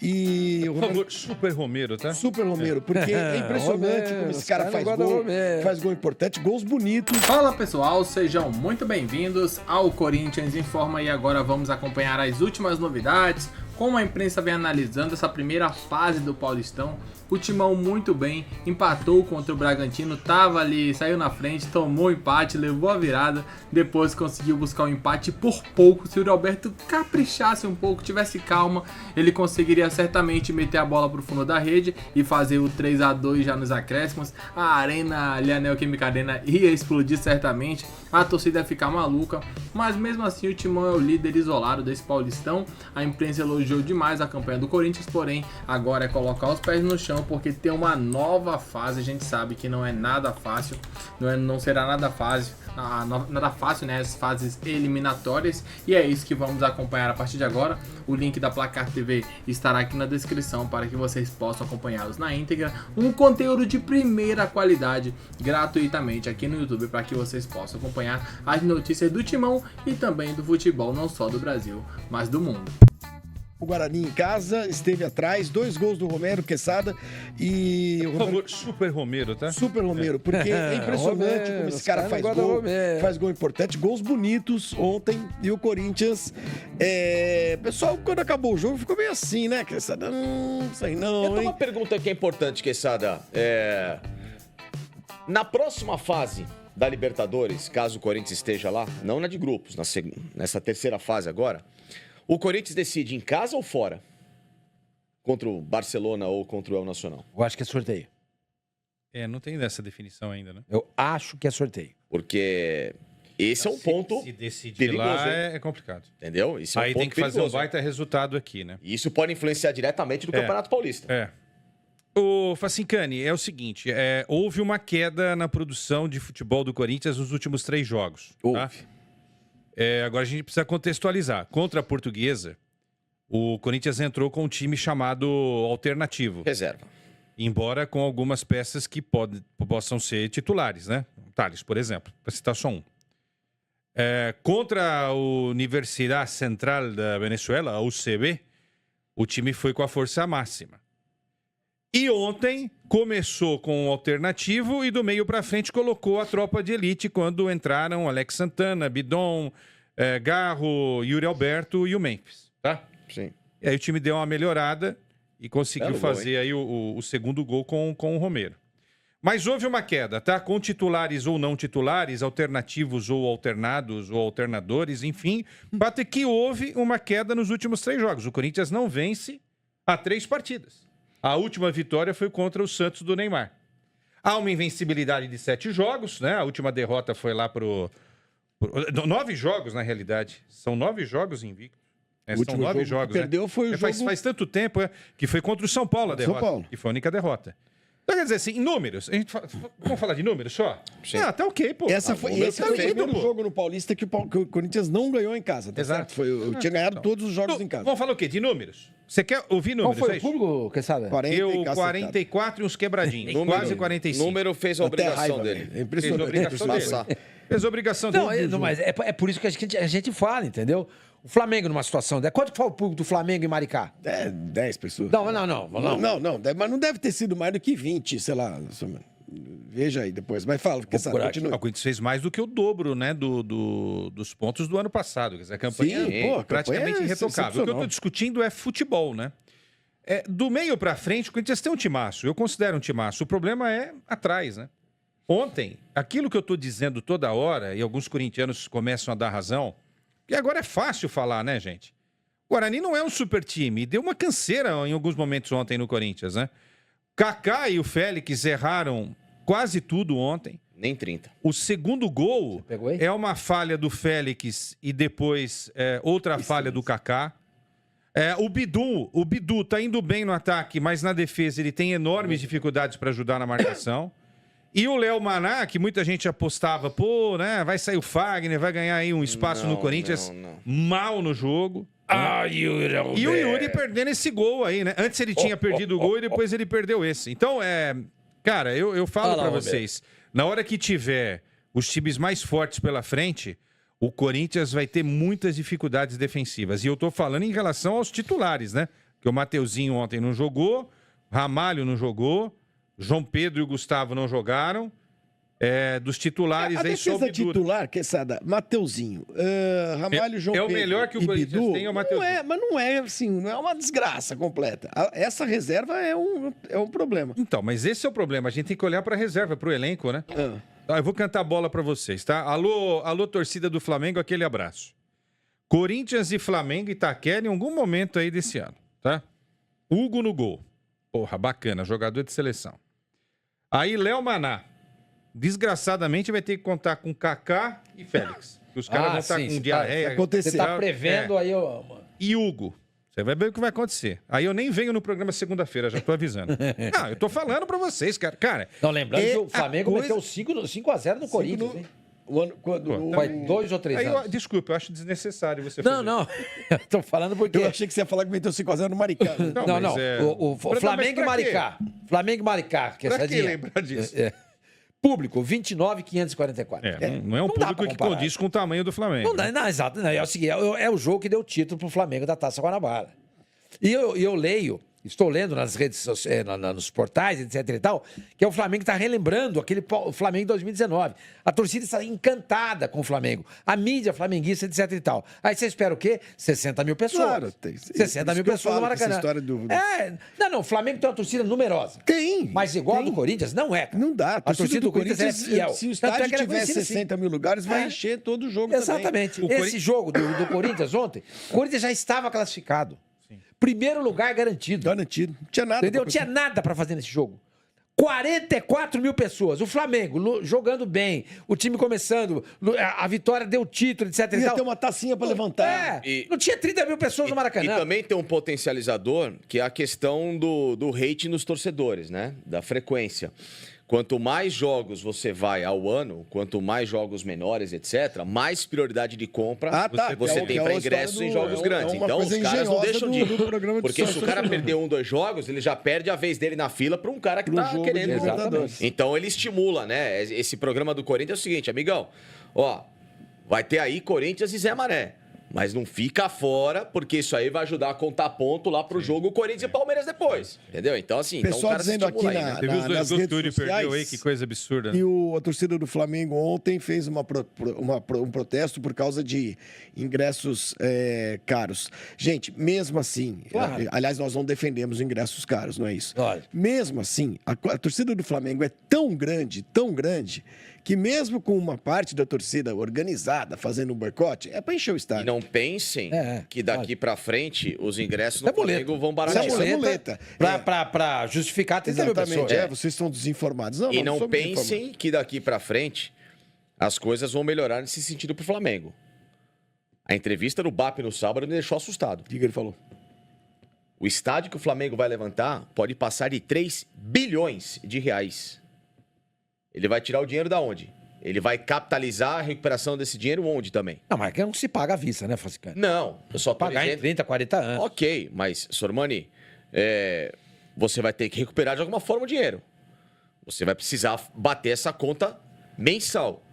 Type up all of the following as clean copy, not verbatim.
E Por favor, Super Romero, tá? Super Romero, porque é impressionante como esse cara faz gol importante, gols bonitos. Fala pessoal, sejam muito bem-vindos ao Corinthians em Forma e agora vamos acompanhar as últimas novidades, como a imprensa vem analisando essa primeira fase do Paulistão. O Timão muito bem, empatou contra o Bragantino, tava ali, saiu na frente, tomou o empate, levou a virada, depois conseguiu buscar o empate por pouco. Se o Roberto caprichasse um pouco, tivesse calma, ele conseguiria certamente meter a bola pro fundo da rede e fazer o 3-2 já nos acréscimos. A arena, ali a Neoquímica Arena ia explodir certamente, a torcida ia ficar maluca, mas mesmo assim o Timão é o líder isolado desse Paulistão. A imprensa elogiou demais a campanha do Corinthians, porém agora é colocar os pés no chão, porque tem uma nova fase. A gente sabe que não é nada fácil, não será nada fácil, né, as fases eliminatórias, e é isso que vamos acompanhar a partir de agora. O link da Placar TV estará aqui na descrição para que vocês possam acompanhá-los na íntegra, um conteúdo de primeira qualidade gratuitamente aqui no YouTube, para que vocês possam acompanhar as notícias do Timão e também do futebol, não só do Brasil, mas do mundo. O Guarani em casa, esteve atrás, 2 gols do Romero, Quesada e... Por favor, Super Romero, tá? Super Romero, porque é impressionante como esse cara faz gol importante, gols bonitos ontem, e o Corinthians, pessoal, quando acabou o jogo, ficou meio assim, né, Quesada? Não sei não, Eu tenho uma pergunta que é importante, Quesada. Na próxima fase da Libertadores, caso o Corinthians esteja lá, não na de grupos, nessa terceira fase agora, o Corinthians decide em casa ou fora? Contra o Barcelona ou contra o El Nacional? Eu acho que é sorteio. Não tem essa definição ainda, né? Eu acho que é sorteio. Porque esse é um ponto se decidir perigoso, lá é complicado. Entendeu? Esse é um Aí ponto tem que fazer perigoso. um baita resultado aqui, né? E isso pode influenciar diretamente no Campeonato Paulista. O Facincani, é o seguinte, houve uma queda na produção de futebol do Corinthians nos últimos 3 jogos. Tá? Agora a gente precisa contextualizar. Contra a Portuguesa, o Corinthians entrou com um time chamado alternativo. Reserva. Embora com algumas peças que possam ser titulares, né? Thales, por exemplo, para citar só um. Contra a Universidade Central da Venezuela, a UCB, o time foi com a força máxima. E ontem começou com o alternativo e do meio para frente colocou a tropa de elite quando entraram Alex Santana, Bidon, Garro, Yuri Alberto e o Memphis, tá? Sim. E aí o time deu uma melhorada e conseguiu fazer aí o segundo gol com o Romero. Mas houve uma queda, tá? Com titulares ou não titulares, alternativos ou alternados ou alternadores, enfim. O fato é que houve uma queda nos últimos 3 jogos. O Corinthians não vence há 3 partidas. A última vitória foi contra o Santos do Neymar. Há uma invencibilidade de 7 jogos, né? A última derrota foi lá 9 jogos, na realidade. São 9 jogos invictos. São 9 jogos, perdeu foi o jogo... Faz tanto tempo que foi contra o São Paulo a derrota. Que foi a única derrota. Então, quer dizer assim, em números, vamos falar de números só? Sim. Tá ok, pô. Esse foi o primeiro jogo no Paulista que o Corinthians não ganhou em casa, tá Exato. certo? Eu tinha ganhado todos os jogos em casa. Vamos falar o quê? De números? Você quer ouvir números? Qual foi o público, Quesada? 44 e uns quebradinhos. Quase 45. O número fez a obrigação dele. É impressionante. Fez a obrigação dele. Não, mas é por isso que a gente fala, entendeu? O Flamengo numa situação dessa. Quanto foi o público do Flamengo em Maricá? 10 pessoas. Não. Mas não deve ter sido mais do que 20, sei lá. Veja aí depois. Mas fala, porque sabe, continua. O Corinthians fez mais do que o dobro, né, dos pontos do ano passado. Quer dizer, a campanha praticamente irretocável. O que eu estou discutindo é futebol, né? Do meio para frente, o Corinthians tem um timaço. Eu considero um timaço. O problema é atrás, né? Ontem, aquilo que eu estou dizendo toda hora, e alguns corintianos começam a dar razão, e agora é fácil falar, né, gente? O Guarani não é um super time. Deu uma canseira em alguns momentos ontem no Corinthians, né? Kaká e o Félix erraram quase tudo ontem. Nem 30. O segundo gol é uma falha do Félix e depois outra falha do Kaká. O Bidu tá indo bem no ataque, mas na defesa ele tem enormes dificuldades para ajudar na marcação. E o Léo Maná, que muita gente apostava, né, vai sair o Fagner, vai ganhar aí um espaço no Corinthians, mal no jogo. E o Yuri perdendo esse gol aí, né? Antes ele tinha perdido o gol e depois ele perdeu esse. Então, cara, eu falo pra vocês, na hora que tiver os times mais fortes pela frente, o Corinthians vai ter muitas dificuldades defensivas. E eu tô falando em relação aos titulares, né? Porque o Mateuzinho ontem não jogou, Ramalho não jogou, João Pedro e o Gustavo não jogaram. Dos titulares aí só o Bidu. Titular, Quesada, Mateuzinho, Ramalho, João Pedro. É o melhor que o Corinthians tem, é o Mateuzinho. Mas não é assim, não é uma desgraça completa. Essa reserva é um problema. Então, mas esse é o problema. A gente tem que olhar para a reserva, para o elenco, né? Eu vou cantar a bola para vocês, tá? Alô, torcida do Flamengo, aquele abraço. Corinthians e Flamengo e Itaquera em algum momento aí desse ano, tá? Hugo no gol. Porra, bacana, jogador de seleção. Aí, Léo Maná. Desgraçadamente vai ter que contar com Kaká e Félix. Os caras vão estar com diarreia. Você tá prevendo aí, mano. E Hugo. Você vai ver o que vai acontecer. Aí eu nem venho no programa segunda-feira, já tô avisando. Não, eu tô falando pra vocês, cara. Não, lembrando que o Flamengo meteu 5x0 no Corinthians, hein? Faz 2 ou 3 anos. Desculpa, eu acho desnecessário você fazer. Não. Eu tô falando porque... Eu achei que você ia falar que meteu 5x0 no Maricá. Não. O Flamengo e Maricá. Flamengo e Maricá. Pra que lembrar disso? Público, 29.544. Não é um público que condiz com o tamanho do Flamengo. Não, exato. Não, é o seguinte, é o jogo que deu título pro Flamengo da Taça Guanabara. E eu leio, estou lendo nas redes sociais, nos portais, etc e tal, que o Flamengo está relembrando aquele Flamengo de 2019. A torcida está encantada com o Flamengo. A mídia flamenguista, etc e tal. Aí você espera o quê? 60 mil pessoas. Claro, tem. 60 mil pessoas no Maracanã. História do... Não, o Flamengo tem uma torcida numerosa. Tem. Mas igual a do Corinthians, não é. Não dá. A torcida do Corinthians é fiel. Se o estádio tiver 60 mil lugares, vai encher todo o jogo. Exatamente. Também. Esse jogo do Corinthians ontem, o Corinthians já estava classificado. Primeiro lugar garantido. Garantido. Não tinha nada. Entendeu? Tinha nada pra fazer nesse jogo. 44 mil pessoas. O Flamengo jogando bem. O time começando. A vitória deu título, etc. Ia ter uma tacinha pra levantar. Não tinha 30 mil pessoas no Maracanã. E também tem um potencializador, que é a questão do hate nos torcedores, né? Da frequência. Quanto mais jogos você vai ao ano, quanto mais jogos menores, etc., mais prioridade de compra você tem para ingressos em jogos grandes. Então, os caras não deixam de ir. Porque se o cara perder 1, 2 jogos, ele já perde a vez dele na fila para um cara que tá querendo. Então, ele estimula, né? Esse programa do Corinthians é o seguinte, amigão, vai ter aí Corinthians e Zé Mané. Mas não fica fora, porque isso aí vai ajudar a contar ponto lá pro jogo Corinthians e Palmeiras depois. Entendeu? Então, assim, pessoal dizendo aqui né? Teve os dois gols que o Túlio perdeu aí, que coisa absurda. E a torcida do Flamengo ontem fez um protesto por causa de ingressos caros. Gente, mesmo assim, aliás, nós não defendemos ingressos caros, não é isso? Mesmo assim, a torcida do Flamengo é tão grande, que mesmo com uma parte da torcida organizada fazendo um boicote, é para encher o estádio. E não pensem que daqui para frente os ingressos no Flamengo vão baratear. Isso é muleta. Para justificar 30 mil pessoas. Vocês estão desinformados. Não pensem que daqui para frente as coisas vão melhorar nesse sentido pro Flamengo. A entrevista do BAP no sábado me deixou assustado. O que ele falou? O estádio que o Flamengo vai levantar pode passar de 3 bilhões de reais. Ele vai tirar o dinheiro da onde? Ele vai capitalizar a recuperação desse dinheiro onde também? Não, mas não se paga à vista, né, Foscani? Não, eu só tô pagar dizendo... em 30, 40 anos. Ok, mas, Sormani, você vai ter que recuperar de alguma forma o dinheiro. Você vai precisar bater essa conta mensal.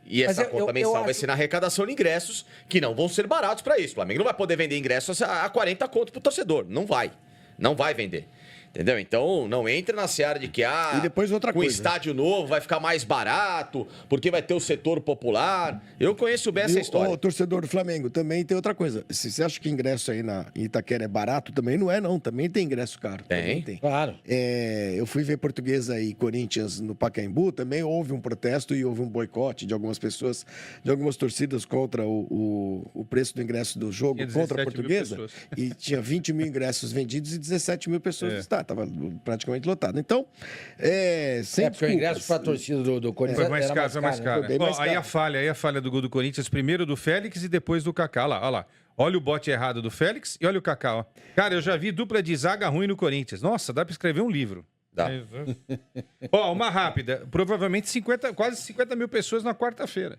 E essa conta mensal vai ser na arrecadação de ingressos, que não vão ser baratos para isso. O Flamengo não vai poder vender ingressos a 40 conto pro torcedor. Não vai. Não vai vender. Entendeu? Então, não entra na seara de que e depois outra coisa. O estádio novo vai ficar mais barato, porque vai ter o setor popular. Eu conheço bem essa história. O torcedor do Flamengo também tem outra coisa. Se você acha que ingresso aí em Itaquera é barato, também não é, não. Também tem ingresso caro. Tem. Claro. Eu fui ver Portuguesa e Corinthians no Pacaembu, também houve um protesto e houve um boicote de algumas pessoas, de algumas torcidas contra o preço do ingresso do jogo, contra a Portuguesa. E tinha 20 mil ingressos vendidos e 17 mil pessoas no estádio. Estava praticamente lotado. Então, sem porque o ingresso para a torcida do Corinthians foi mais caro, foi mais caro. Aí a falha do gol do Corinthians, primeiro do Félix e depois do Kaká. Olha lá. Olha o bote errado do Félix e olha o Kaká. Ó. Cara, eu já vi dupla de zaga ruim no Corinthians. Nossa, dá para escrever um livro. Dá. Uma rápida. Provavelmente quase 50 mil pessoas na quarta-feira.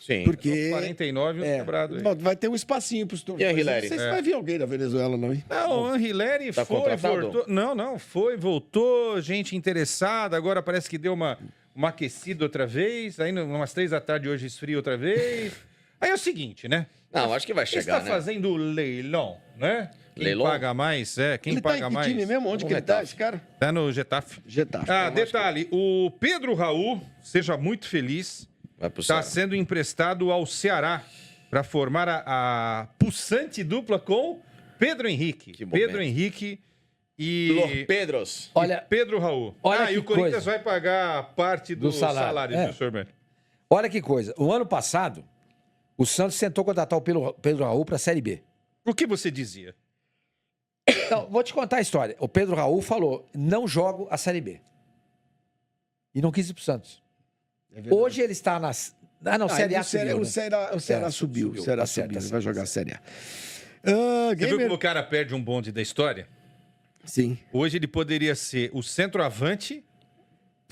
Sim. Porque 49 quebrado aí. Vai ter um espacinho para os torcedores. E a Hilary? Não sei se vai vir alguém da Venezuela, não, hein? Não, o Hilary voltou. Não, voltou, gente interessada. Agora parece que deu uma aquecida outra vez. Aí, umas 3 da tarde, hoje esfria outra vez. Aí é o seguinte, né? Não, acho que vai chegar, né? Está fazendo leilão, né? Quem paga mais? Quem ele paga tá em que mais? time mesmo? Onde que ele tá, esse cara? Tá no Getafe. Detalhe, o Pedro Raul, seja muito feliz, está sendo emprestado ao Ceará para formar a pulsante dupla com Pedro Henrique. Pedro Henrique e... Los Pedros. Olha, Pedro Raul. E o Corinthians vai pagar parte do salário do senhor. Olha que coisa. O ano passado, o Santos tentou contratar o Pedro Raul para a Série B. O que você dizia? Então, vou te contar a história. O Pedro Raul falou, não jogo a Série B. E não quis ir pro Santos. Hoje ele está nas... Série A subiu, o Ceará subiu. O Ceará subiu. Ele vai jogar a Série A. Você viu como o cara perde um bonde da história? Sim. Hoje ele poderia ser o centroavante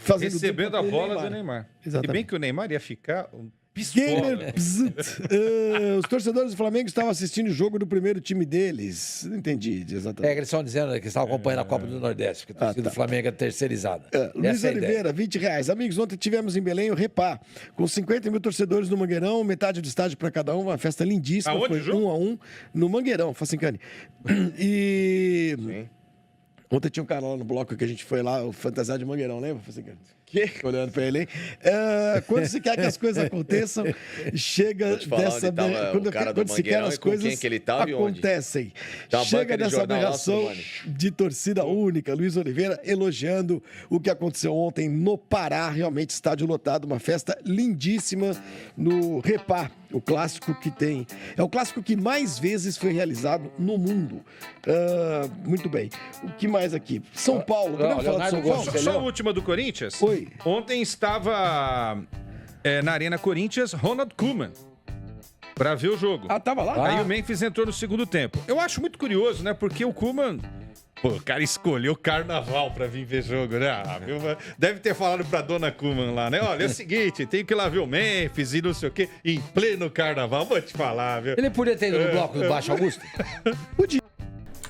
recebendo a bola do Neymar. Exatamente. Se bem que o Neymar ia ficar pistola. Os torcedores do Flamengo estavam assistindo o jogo do primeiro time deles. Não entendi exatamente. Eles estão dizendo que estavam acompanhando a Copa do Nordeste, porque a torcida do Flamengo é terceirizada. Luiz Oliveira, R$20. Amigos, ontem tivemos em Belém o Repá, com 50 mil torcedores no Mangueirão, metade do estádio para cada um, uma festa lindíssima. Aonde, foi 1-1 no Mangueirão, Facincani. E... Sim. Ontem tinha um cara lá no bloco que a gente foi lá, o Fantasiado de Mangueirão, lembra? Olhando pra ele, hein? Quando se quer que as coisas aconteçam, chega dessa... Quando se quer as coisas acontecem. Chega dessa aberração de torcida única. Luiz Oliveira elogiando o que aconteceu ontem no Pará. Realmente, estádio lotado, uma festa lindíssima no Repá. O clássico que tem... É o clássico que mais vezes foi realizado no mundo. Muito bem. O que mais aqui? São Paulo. Podemos falar de São Paulo? Só a última do Corinthians? Oi. Ontem estava na Arena Corinthians Ronald Koeman para ver o jogo. Tava lá? Aí o Memphis entrou no segundo tempo. Eu acho muito curioso, né? Porque o Koeman... Pô, o cara escolheu o carnaval pra vir ver jogo, né? Deve ter falado pra dona Koeman lá, né? Olha, é o seguinte, tem que ir lá ver o Memphis e não sei o quê, em pleno carnaval. Vou te falar, viu? Ele podia ter ido no bloco do Baixo Augusto? Podia.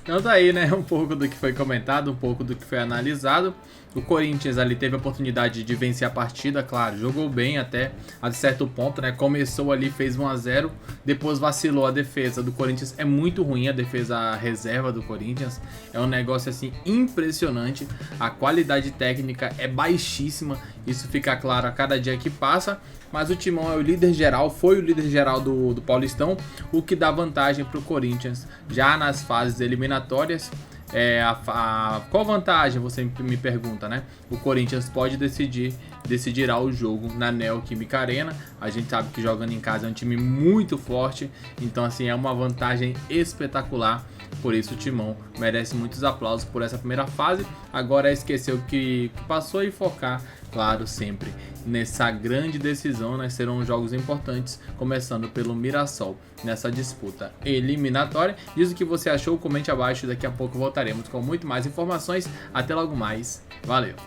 Então daí, né, um pouco do que foi comentado, um pouco do que foi analisado. O Corinthians ali teve a oportunidade de vencer a partida, claro, jogou bem até a certo ponto, né? Começou ali, fez 1-0, depois vacilou. A defesa do Corinthians é muito ruim, a defesa reserva do Corinthians. É um negócio assim impressionante. A qualidade técnica é baixíssima, isso fica claro a cada dia que passa. Mas o Timão é o líder geral, foi o líder geral do Paulistão, o que dá vantagem para o Corinthians já nas fases eliminatórias. Qual vantagem, você me pergunta, né? O Corinthians pode decidirá o jogo na Neoquímica Arena. A gente sabe que jogando em casa é um time muito forte, então assim, é uma vantagem espetacular. Por isso o Timão merece muitos aplausos por essa primeira fase. Agora é esquecer o que passou e focar, claro, sempre nessa grande decisão, né? Serão jogos importantes, começando pelo Mirassol nessa disputa eliminatória. Diz o que você achou, comente abaixo. Daqui a pouco voltaremos com muito mais informações. Até logo mais. Valeu!